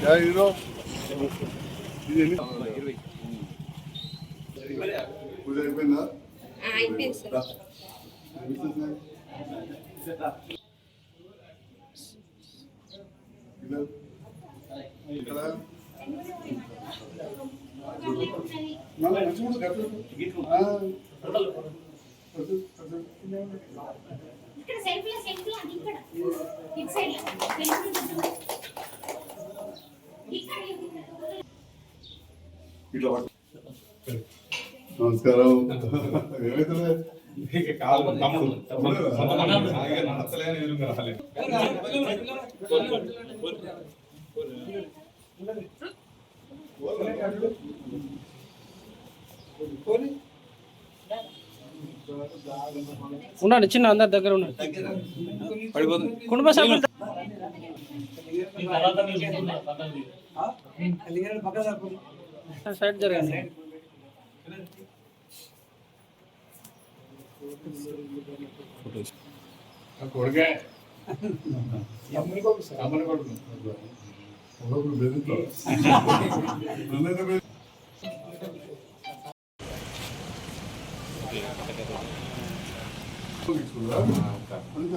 Hero పూజ అయిపోయిందా? అయిపోయింది sir. నమస్కారం. ఉండండి, చిన్న అందరి దగ్గర ఉండండి. కుటుంబ సభ్యులు సైడ్ జరగండి. కొడుకే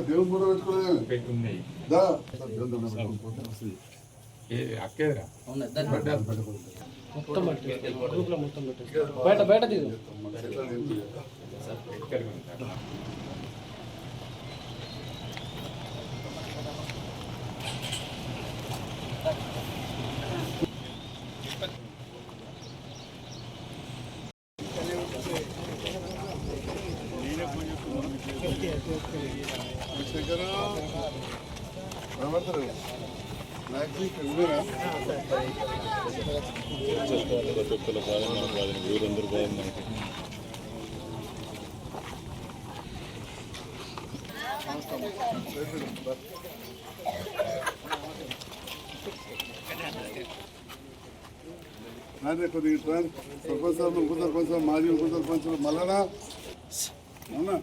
దేవుడు కూడా పెట్టుకోలేదు. అక్కేరా మొత్తం గ్రూప్లో మొత్తం బయట బయట తీసు. కొద్దిగా సర్పంచ్ సార్, ఉప సర్పంచ్ సార్, మాజీ ఉప సర్పంచ్ మల్లనా, అవునా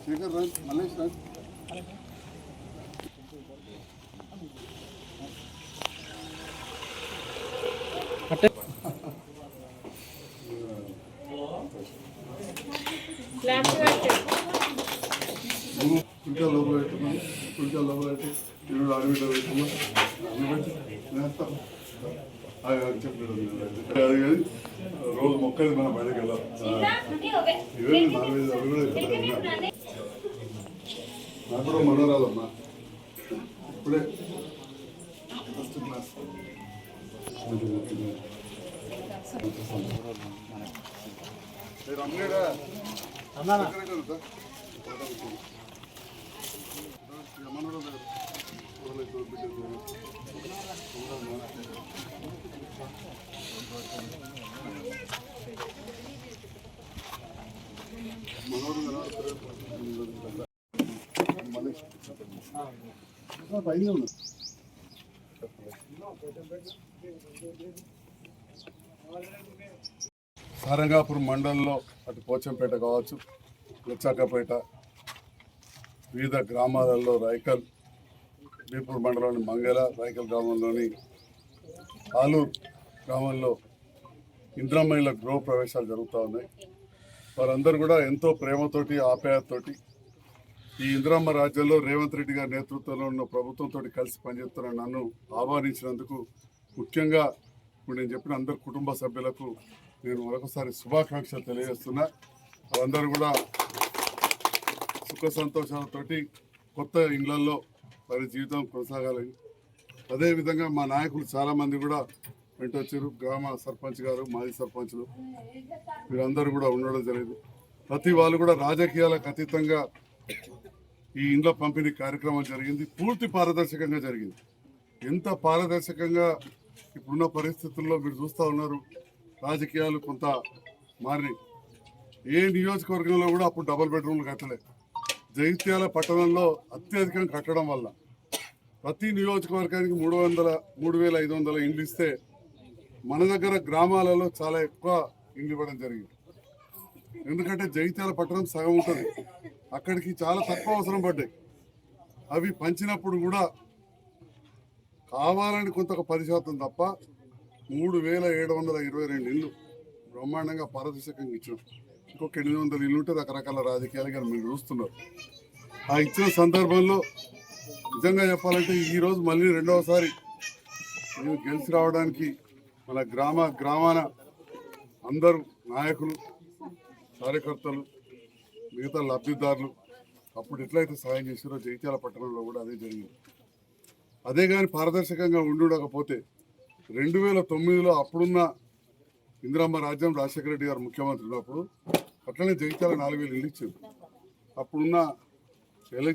శేఖర్ రాజ్, మల్లేష్ రాజ్. కుడికా లోపల పెట్టుకున్నాను, కుడికా లోపల పెట్టి ఈరోజు అడవిలో పెట్టుకున్నాను. చెప్పలేదు అది కానీ రోజు మొక్కది మనం బయటకు వెళ్ళాలి. ఇవన్నీ 4-5 అవి కూడా నాకు కూడా మనోరాలమ్మా, ఇప్పుడే ఫస్ట్ క్లాస్. అమ్మేడా సారంగాపూర్ మండలంలో అటు పోచంపేట కావచ్చు, లచ్చాకపేట, వివిధ గ్రామాలలో రైకల్, బీపూర్ మండలంలోని మంగళ, రైకల్ గ్రామంలోని ఆలూరు గ్రామంలో ఇంద్రమహిళ గృహ ప్రవేశాలు జరుగుతూ ఉన్నాయి. వారందరూ కూడా ఎంతో ప్రేమతోటి, ఆప్యాయతతోటి ఈ ఇందిరమ్మ రాజ్యంలో రేవంత్ రెడ్డి గారి నేతృత్వంలో ఉన్న ప్రభుత్వంతో కలిసి పనిచేస్తున్న నన్ను ఆహ్వానించినందుకు ముఖ్యంగా ఇప్పుడు నేను చెప్పిన అందరు కుటుంబ సభ్యులకు నేను మరొకసారి శుభాకాంక్షలు తెలియజేస్తున్నా. వాళ్ళందరూ కూడా సుఖ సంతోషాలతోటి కొత్త ఇళ్లలో వారి జీవితం కొనసాగాలని, అదేవిధంగా మా నాయకులు చాలామంది కూడా వెంటొచ్చారు. గ్రామ సర్పంచ్ గారు, మాజీ సర్పంచ్లు వీరందరూ కూడా ఉండడం జరిగింది. ప్రతి వాళ్ళు కూడా రాజకీయాలకు అతీతంగా ఈ ఇండ్ల పంపిణీ కార్యక్రమం జరిగింది. పూర్తి పారదర్శకంగా జరిగింది. ఎంత పారదర్శకంగా ఇప్పుడున్న పరిస్థితుల్లో మీరు చూస్తూ ఉన్నారు. రాజకీయాలు కొంత మారినాయి. ఏ నియోజకవర్గంలో కూడా అప్పుడు డబుల్ బెడ్రూమ్లు కట్టలేదు. జగిత్యాల పట్టణంలో అత్యధికంగా కట్టడం వల్ల ప్రతి నియోజకవర్గానికి 3,500 ఇండ్లు ఇస్తే మన దగ్గర గ్రామాలలో చాలా ఎక్కువ ఇండ్లు ఇవ్వడం జరిగింది. ఎందుకంటే జగిత్యాల పట్టణం సగం ఉంటుంది, అక్కడికి చాలా తక్కువ అవసరం పడ్డాయి. అవి పంచినప్పుడు కూడా కావాలని కొంత 10% తప్ప 3722 ఇళ్ళు బ్రహ్మాండంగా పారదర్శకంగా ఇచ్చాం. ఇంకొక 800 ఇల్లు ఉంటే రకరకాల రాజకీయాలు కానీ మీరు చూస్తున్నారు. ఆ ఇచ్చిన సందర్భంలో నిజంగా చెప్పాలంటే ఈరోజు మళ్ళీ రెండవసారి నేను గెలిచి రావడానికి మన గ్రామాన అందరూ నాయకులు, కార్యకర్తలు, మిగతా లబ్ధిదారులు అప్పుడు ఎట్లయితే సాయం చేశారో జగిత్యాల పట్టణంలో కూడా అదే జరిగింది. అదే కానీ పారదర్శకంగా ఉండకపోతే 2009లో అప్పుడున్న ఇందిరమ్మ రాజ్యం రాజశేఖర రెడ్డి గారు ముఖ్యమంత్రి ఉన్నప్పుడు అట్లనే జగిత్యాల 4000 ఇల్లు ఇచ్చారు. అప్పుడున్న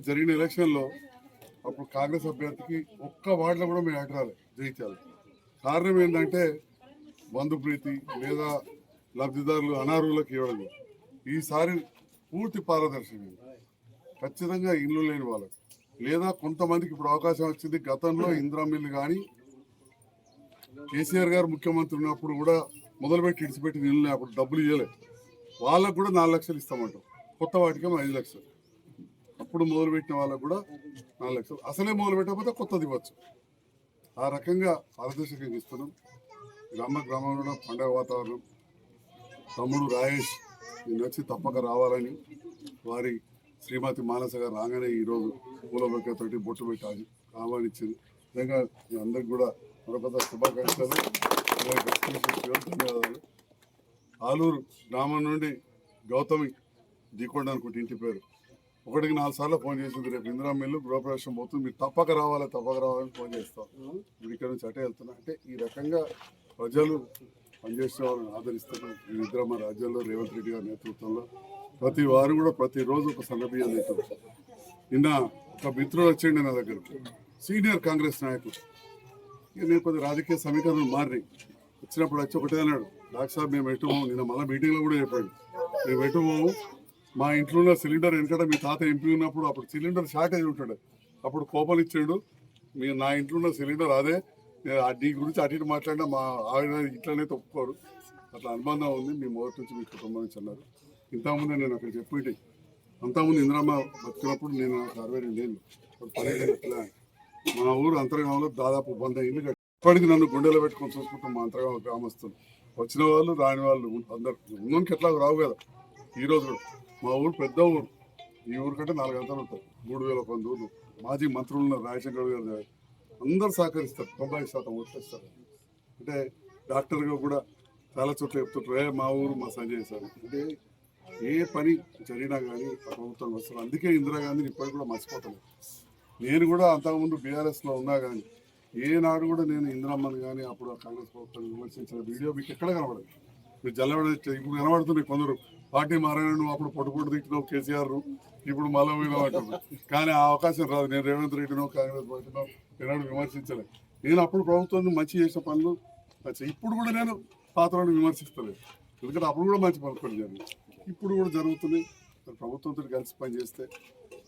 జరిగిన ఎలక్షన్లో అప్పుడు కాంగ్రెస్ అభ్యర్థికి ఒక్క వార్డులో కూడా మేము రాలేదు జగిత్యాల. కారణం ఏంటంటే బంధుప్రీతి లేదా లబ్ధిదారులు అనర్హులకు ఇవ్వడం. ఈసారి పూర్తి పారదర్శకంగా ఖచ్చితంగా ఇల్లు లేని వాళ్ళకి లేదా కొంతమందికి ఇప్పుడు అవకాశం వచ్చింది. గతంలో ఇందిరా మిల్లు కానీ కేసీఆర్ గారు ముఖ్యమంత్రి ఉన్నప్పుడు కూడా మొదలుపెట్టి ఇడిచిపెట్టిన ఇల్లు అప్పుడు డబ్బులు ఇవ్వలేదు, వాళ్ళకు కూడా 4 లక్షలు ఇస్తామంటాం. కొత్త వాటికేమో 5 లక్షలు. అప్పుడు మొదలుపెట్టిన వాళ్ళకు కూడా 4 లక్షలు. అసలే మొదలు పెట్టకపోతే కొత్తది ఇవ్వచ్చు. ఆ రకంగా పారదర్శకంగా ఇస్తున్నాం. గ్రామంలో పండగ వాతావరణం. తమ్ముడు రాయేష్ నేను వచ్చి తప్పక రావాలని వారి శ్రీమతి మానస గారు రాగానే ఈరోజు పూలబొక్కతోటి బొట్టు పెట్టి ఆహ్వానించింది. నిజంగా మీ అందరికి కూడా మరొక శుభాకాంక్షలు, ధన్యవాదాలు. ఆలూరు గ్రామం నుండి గౌతమి దీకొండ అనుకుంటే ఇంటి పేరు, 1కి 4 సార్లు ఫోన్ చేసింది. రేపు ఇందిరా మిల్లు గృహప్రవేశం పోతుంది, మీరు తప్పక రావాలని ఫోన్ చేస్తాం. మీరు ఇక్కడ నుంచి అటే వెళ్తున్నా అంటే ఈ రకంగా ప్రజలు పనిచేసే వాళ్ళని ఆదరిస్తున్నారు. ఈ ఇందిరమ్మ రాజ్యంలో రేవంత్ రెడ్డి గారి నేతృత్వంలో ప్రతి వారు కూడా ప్రతిరోజు ఒక సందర్భం అవుతుంది. నిన్న ఒక మిత్రుడు వచ్చేయండి నా దగ్గరికి, సీనియర్ కాంగ్రెస్ నాయకుడు. ఇక నేను కొద్ది రాజకీయ సమీకరణలు మారినాయి. వచ్చినప్పుడు వచ్చి ఒకటే అన్నాడు, డాక్టర్ సాబ్ మేము ఎటు పోము. నిన్న మళ్ళీ మీటింగ్లో కూడా చెప్పాడు, మేము ఎటు పోము. మా ఇంట్లో ఉన్న సిలిండర్ ఎందుకంటే మీ తాత ఎంపీ ఉన్నప్పుడు అప్పుడు సిలిండర్ షార్టేజ్ ఉంటాడు, అప్పుడు కోపం ఇచ్చాడు. మీరు నా ఇంట్లో ఉన్న సిలిండర్ అదే, నీ గురించి అటు ఇటు మాట్లాడినా మా ఆవిడ ఇట్లనే ఒప్పుకోరు, అట్లా అనుబంధం ఉంది మీ మొదటి నుంచి మీ కుటుంబం నుంచి అన్నారు. ఇంతకుముందే నేను అక్కడ చెప్పేటి, అంతకుముందు ఇందిరమ్మ బతికినప్పుడు నేను 62 ఏళ్ళు, ఇప్పుడు 12 ఇట్లా మా ఊరు అంతర్గామంలో దాదాపు 100 ఇల్లు కట్టి ఇప్పటికి నన్ను గుండెలో పెట్టుకొని చూసుకుంటాం. మా అంతర్గామ గ్రామస్తులు వచ్చిన వాళ్ళు రాని వాళ్ళు అందరు ఉన్నోనికి ఎట్లా రావు కదా. ఈరోజు కూడా మా ఊరు పెద్ద ఊరు, ఈ ఊరు కంటే 4 గంటలు ఉంటాయి. 3000 ఊరు. మాజీ మంత్రులు ఉన్నారు, రాజశేఖర్ గారు అందరూ సహకరిస్తారు, 90% ఓట్లేస్తారు. అంటే డాక్టర్గా కూడా చాలా చోట్ల చెప్తుంటారు, మా ఊరు మా సంజయ్ సార్. అంటే ఏ పని జరిగినా కానీ ప్రభుత్వం వస్తారు. అందుకే ఇందిరాగాంధీని ఇప్పటికి కూడా మర్చిపోతాను. నేను కూడా అంతకుముందు బీఆర్ఎస్లో ఉన్నా కానీ ఏనాడు కూడా నేను ఇందిరమ్మని కానీ అప్పుడు కాంగ్రెస్ ప్రభుత్వాన్ని విమర్శించిన వీడియో మీకు ఎక్కడ కనబడదు. మీరు జల్లబడి ఇప్పుడు కనబడుతున్నాయి కొందరు, పార్టీ మారాను నువ్వు అప్పుడు పొట్టు తిట్టినావు కేసీఆర్, ఇప్పుడు మళ్ళీ అంటున్నావు. కానీ ఆ అవకాశం రాదు. నేను రేవంత్ రెడ్డినో కాంగ్రెస్ పార్టీనో ఏనాడు విమర్శించలేదు. నేను అప్పుడు ప్రభుత్వాన్ని మంచి చేసిన పనులు ఇప్పుడు కూడా నేను పాత్రలను విమర్శిస్తలేదు, ఎందుకంటే అప్పుడు కూడా మంచి పనులు జరిగింది, ఇప్పుడు కూడా జరుగుతున్నాయి. ప్రభుత్వంతో కలిసి పనిచేస్తే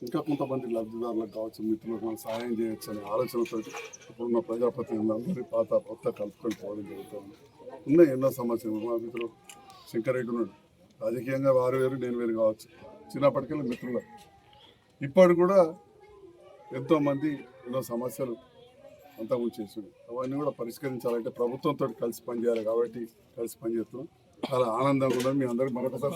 ఇంకా కొంతమంది లబ్ధిదారులకు కావచ్చు, మిత్రులకు మనం సహాయం చేయొచ్చు అనే ఆలోచనతో ఇప్పుడున్న ప్రజాప్రతినిధులందరి కొత్త కలుపుకొని పోవడం జరుగుతుంది. ఉన్నాయి ఎన్నో సమస్యలు. మా మిత్రులు శంకరెడ్డి ఉన్నాడు, రాజకీయంగా వారు వేరు నేను వేరు కావచ్చు, చిన్నప్పటికెళ్ళి మిత్రులు. ఇప్పటి కూడా ఎంతోమంది ఎన్నో సమస్యలు అంతా చేస్తున్నాడు. అవన్నీ కూడా పరిష్కరించాలంటే ప్రభుత్వంతో కలిసి పనిచేయాలి. కాబట్టి కలిసి పనిచేస్తున్నాం. చాలా ఆనందంగా ఉన్నది. మీ అందరికీ మరొకసారి